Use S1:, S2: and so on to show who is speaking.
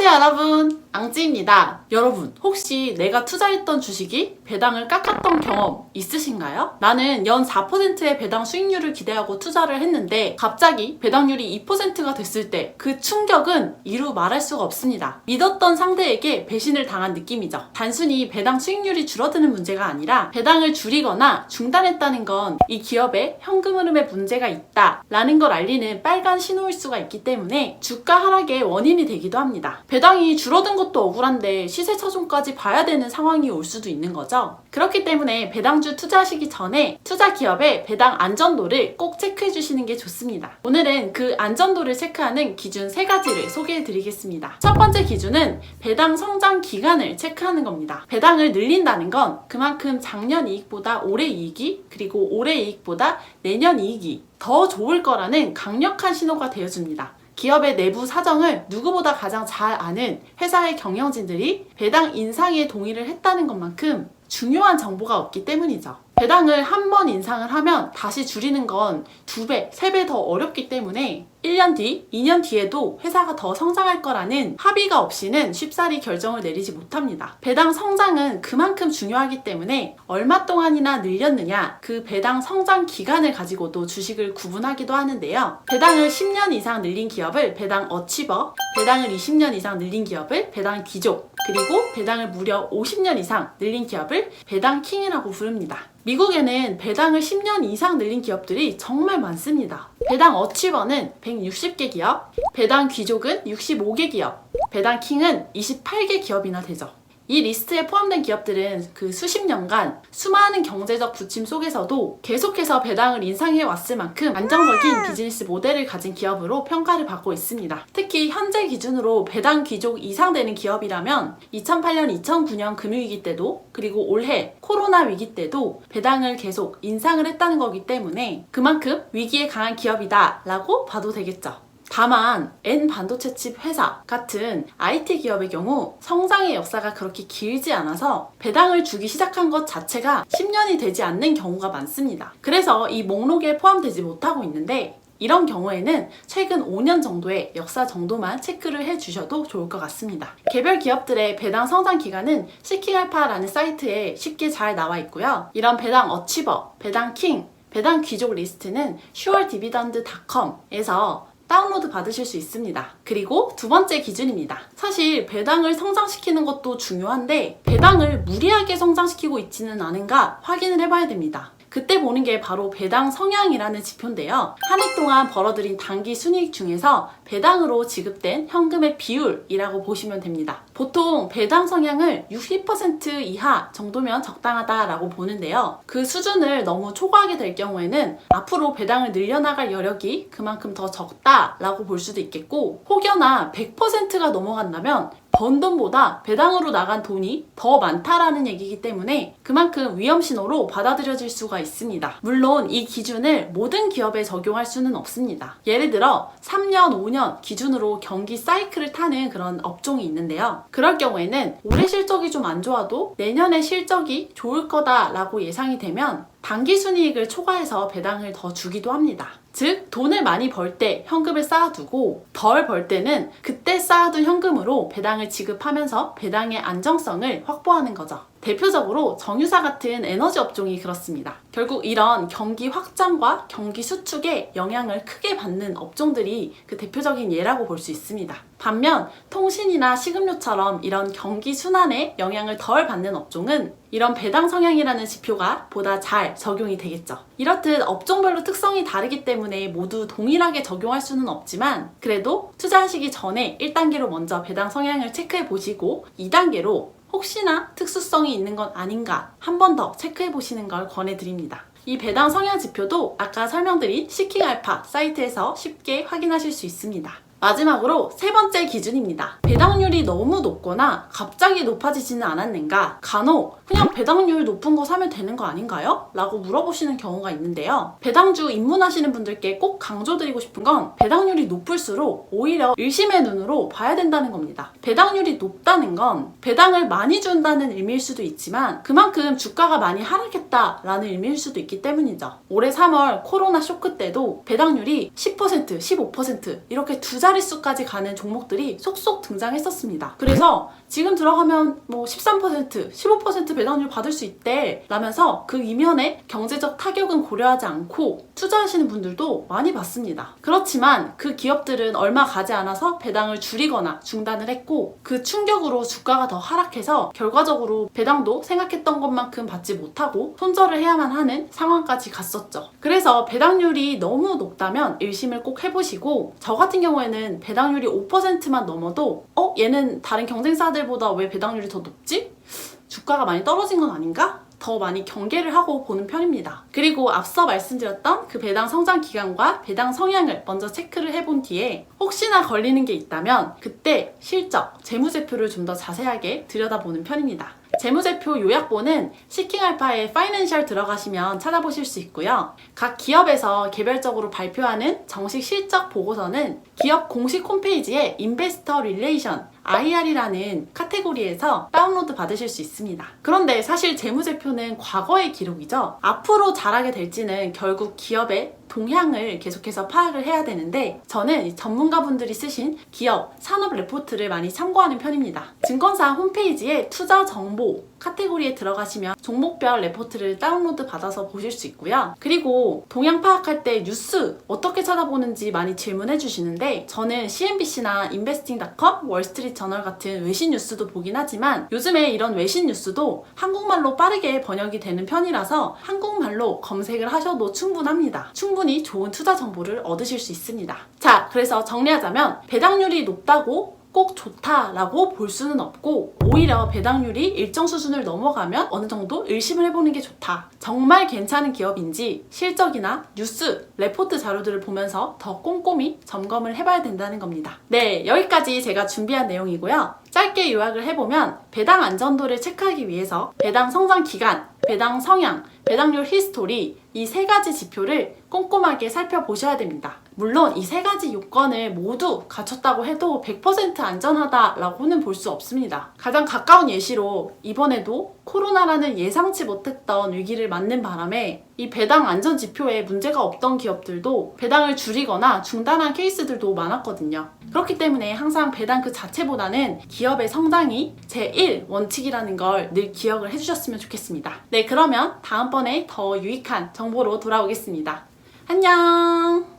S1: 안녕하세요 여러분, 앙찌입니다. 여러분, 혹시 내가 투자했던 주식이 배당을 깎았던 경험 있으신가요? 나는 연 4%의 배당 수익률을 기대하고 투자를 했는데 갑자기 배당률이 2%가 됐을 때 그 충격은 이루 말할 수가 없습니다. 믿었던 상대에게 배신을 당한 느낌이죠. 단순히 배당 수익률이 줄어드는 문제가 아니라 배당을 줄이거나 중단했다는 건 이 기업의 현금 흐름에 문제가 있다라는 걸 알리는 빨간 신호일 수가 있기 때문에 주가 하락의 원인이 되기도 합니다. 배당이 줄어든 것도 억울한데 시세 차종까지 봐야 되는 상황이 올 수도 있는 거죠. 그렇기 때문에 배당주 투자하시기 전에 투자 기업의 배당 안전도를 꼭 체크해 주시는 게 좋습니다. 오늘은 그 안전도를 체크하는 기준 3가지를 소개해 드리겠습니다. 첫 번째 기준은 배당 성장 기간을 체크하는 겁니다. 배당을 늘린다는 건 그만큼 작년 이익보다 올해 이익이, 그리고 올해 이익보다 내년 이익이 더 좋을 거라는 강력한 신호가 되어줍니다. 기업의 내부 사정을 누구보다 가장 잘 아는 회사의 경영진들이 배당 인상에 동의를 했다는 것만큼 중요한 정보가 없기 때문이죠. 배당을 한 번 인상을 하면 다시 줄이는 건 2배, 3배 더 어렵기 때문에 1년 뒤, 2년 뒤에도 회사가 더 성장할 거라는 합의가 없이는 쉽사리 결정을 내리지 못합니다. 배당 성장은 그만큼 중요하기 때문에 얼마 동안이나 늘렸느냐, 그 배당 성장 기간을 가지고도 주식을 구분하기도 하는데요. 배당을 10년 이상 늘린 기업을 배당 어치버, 배당을 20년 이상 늘린 기업을 배당 귀족, 그리고 배당을 무려 50년 이상 늘린 기업을 배당 킹이라고 부릅니다. 미국에는 배당을 10년 이상 늘린 기업들이 정말 많습니다. 배당 어치버는 160개 기업, 배당 귀족은 65개 기업, 배당 킹은 28개 기업이나 되죠. 이 리스트에 포함된 기업들은 그 수십 년간 수많은 경제적 부침 속에서도 계속해서 배당을 인상해 왔을 만큼 안정적인 비즈니스 모델을 가진 기업으로 평가를 받고 있습니다. 특히 현재 기준으로 배당 귀족 이상 되는 기업이라면 2008년, 2009년 금융위기 때도, 그리고 올해 코로나 위기 때도 배당을 계속 인상을 했다는 거기 때문에 그만큼 위기에 강한 기업이다 라고 봐도 되겠죠. 다만 N반도체 칩 회사 같은 IT 기업의 경우 성장의 역사가 그렇게 길지 않아서 배당을 주기 시작한 것 자체가 10년이 되지 않는 경우가 많습니다. 그래서 이 목록에 포함되지 못하고 있는데, 이런 경우에는 최근 5년 정도의 역사 정도만 체크를 해주셔도 좋을 것 같습니다. 개별 기업들의 배당 성장 기간은 시킹알파라는 사이트에 쉽게 잘 나와 있고요. 이런 배당 어치버, 배당 킹, 배당 귀족 리스트는 suredividend.com에서 다운로드 받으실 수 있습니다. 그리고 두 번째 기준입니다. 사실 배당을 성장시키는 것도 중요한데 배당을 무리하게 성장시키고 있지는 않은가 확인을 해봐야 됩니다. 그때 보는 게 바로 배당 성향이라는 지표인데요. 한 해 동안 벌어들인 단기 순이익 중에서 배당으로 지급된 현금의 비율이라고 보시면 됩니다. 보통 배당 성향을 60% 이하 정도면 적당하다라고 보는데요. 그 수준을 너무 초과하게 될 경우에는 앞으로 배당을 늘려나갈 여력이 그만큼 더 적다라고 볼 수도 있겠고, 혹여나 100%가 넘어간다면 번 돈보다 배당으로 나간 돈이 더 많다라는 얘기이기 때문에 그만큼 위험 신호로 받아들여질 수가 있습니다. 물론 이 기준을 모든 기업에 적용할 수는 없습니다. 예를 들어 3년, 5년 기준으로 경기 사이클을 타는 그런 업종이 있는데요. 그럴 경우에는 올해 실적이 좀 안 좋아도 내년에 실적이 좋을 거다라고 예상이 되면 단기 순이익을 초과해서 배당을 더 주기도 합니다. 즉 돈을 많이 벌 때 현금을 쌓아두고 덜 벌 때는 그때 쌓아둔 현금으로 배당을 지급하면서 배당의 안정성을 확보하는 거죠. 대표적으로 정유사 같은 에너지 업종이 그렇습니다. 결국 이런 경기 확장과 경기 수축에 영향을 크게 받는 업종들이 그 대표적인 예라고 볼 수 있습니다. 반면 통신이나 식음료처럼 이런 경기 순환에 영향을 덜 받는 업종은 이런 배당 성향이라는 지표가 보다 잘 적용이 되겠죠. 이렇듯 업종별로 특성이 다르기 때문에 모두 동일하게 적용할 수는 없지만, 그래도 투자하시기 전에 1단계로 먼저 배당 성향을 체크해 보시고 2단계로 혹시나 특수성이 있는 건 아닌가 한 번 더 체크해 보시는 걸 권해드립니다. 이 배당 성향 지표도 아까 설명드린 시킹알파 사이트에서 쉽게 확인하실 수 있습니다. 마지막으로 세 번째 기준입니다. 배당률이 너무 높거나 갑자기 높아지지는 않았는가, 간혹 그냥 배당률 높은 거 사면 되는 거 아닌가요? 라고 물어보시는 경우가 있는데요. 배당주 입문하시는 분들께 꼭 강조드리고 싶은 건 배당률이 높을수록 오히려 의심의 눈으로 봐야 된다는 겁니다. 배당률이 높다는 건 배당을 많이 준다는 의미일 수도 있지만 그만큼 주가가 많이 하락했다라는 의미일 수도 있기 때문이죠. 올해 3월 코로나 쇼크 때도 배당률이 10%, 15% 이렇게 두 자리 자릿수까지 가는 종목들이 속속 등장했었습니다. 그래서 지금 들어가면 뭐 13%, 15% 배당률 받을 수 있대 라면서 그 이면에 경제적 타격은 고려하지 않고 투자하시는 분들도 많이 봤습니다. 그렇지만 그 기업들은 얼마 가지 않아서 배당을 줄이거나 중단을 했고 그 충격으로 주가가 더 하락해서 결과적으로 배당도 생각했던 것만큼 받지 못하고 손절을 해야만 하는 상황까지 갔었죠. 그래서 배당률이 너무 높다면 의심을 꼭 해보시고, 저 같은 경우에는 배당률이 5%만 넘어도 얘는 다른 경쟁사들보다 왜 배당률이 더 높지? 주가가 많이 떨어진 건 아닌가? 더 많이 경계를 하고 보는 편입니다. 그리고 앞서 말씀드렸던 그 배당 성장 기간과 배당 성향을 먼저 체크를 해본 뒤에 혹시나 걸리는 게 있다면 그때 실적, 재무제표를 좀 더 자세하게 들여다보는 편입니다. 재무제표 요약본은 시킹알파의 파이낸셜 들어가시면 찾아보실 수 있고요. 각 기업에서 개별적으로 발표하는 정식 실적 보고서는 기업 공식 홈페이지에 인베스터 릴레이션 IR이라는 카테고리에서 다운로드 받으실 수 있습니다. 그런데 사실 재무제표는 과거의 기록이죠. 앞으로 잘하게 될지는 결국 기업의 동향을 계속해서 파악을 해야 되는데, 저는 전문가분들이 쓰신 기업 산업 레포트를 많이 참고하는 편입니다. 증권사 홈페이지에 투자 정보 카테고리에 들어가시면 종목별 레포트를 다운로드 받아서 보실 수 있고요. 그리고 동향 파악할 때 뉴스 어떻게 찾아보는지 많이 질문해 주시는데, 저는 CNBC나 investing.com, 월스트리트 저널 같은 외신 뉴스도 보긴 하지만 요즘에 이런 외신 뉴스도 한국말로 빠르게 번역이 되는 편이라서 한국말로 검색을 하셔도 충분합니다. 충분히 좋은 투자 정보를 얻으실 수 있습니다. 자, 그래서 정리하자면 배당률이 높다고 꼭 좋다라고 볼 수는 없고, 오히려 배당률이 일정 수준을 넘어가면 어느 정도 의심을 해보는 게 좋다. 정말 괜찮은 기업인지 실적이나 뉴스, 레포트 자료들을 보면서 더 꼼꼼히 점검을 해봐야 된다는 겁니다. 네, 여기까지 제가 준비한 내용이고요. 짧게 요약을 해보면 배당 안전도를 체크하기 위해서 배당 성장 기간, 배당 성향, 배당률 히스토리, 이 세 가지 지표를 꼼꼼하게 살펴보셔야 됩니다. 물론 이 세 가지 요건을 모두 갖췄다고 해도 100% 안전하다라고는 볼 수 없습니다. 가장 가까운 예시로 이번에도 코로나라는 예상치 못했던 위기를 맞는 바람에 이 배당 안전 지표에 문제가 없던 기업들도 배당을 줄이거나 중단한 케이스들도 많았거든요. 그렇기 때문에 항상 배당 그 자체보다는 기업의 성장이 제1 원칙이라는 걸 늘 기억을 해주셨으면 좋겠습니다. 네, 그러면 다음번에 더 유익한 정보로 돌아오겠습니다. 안녕!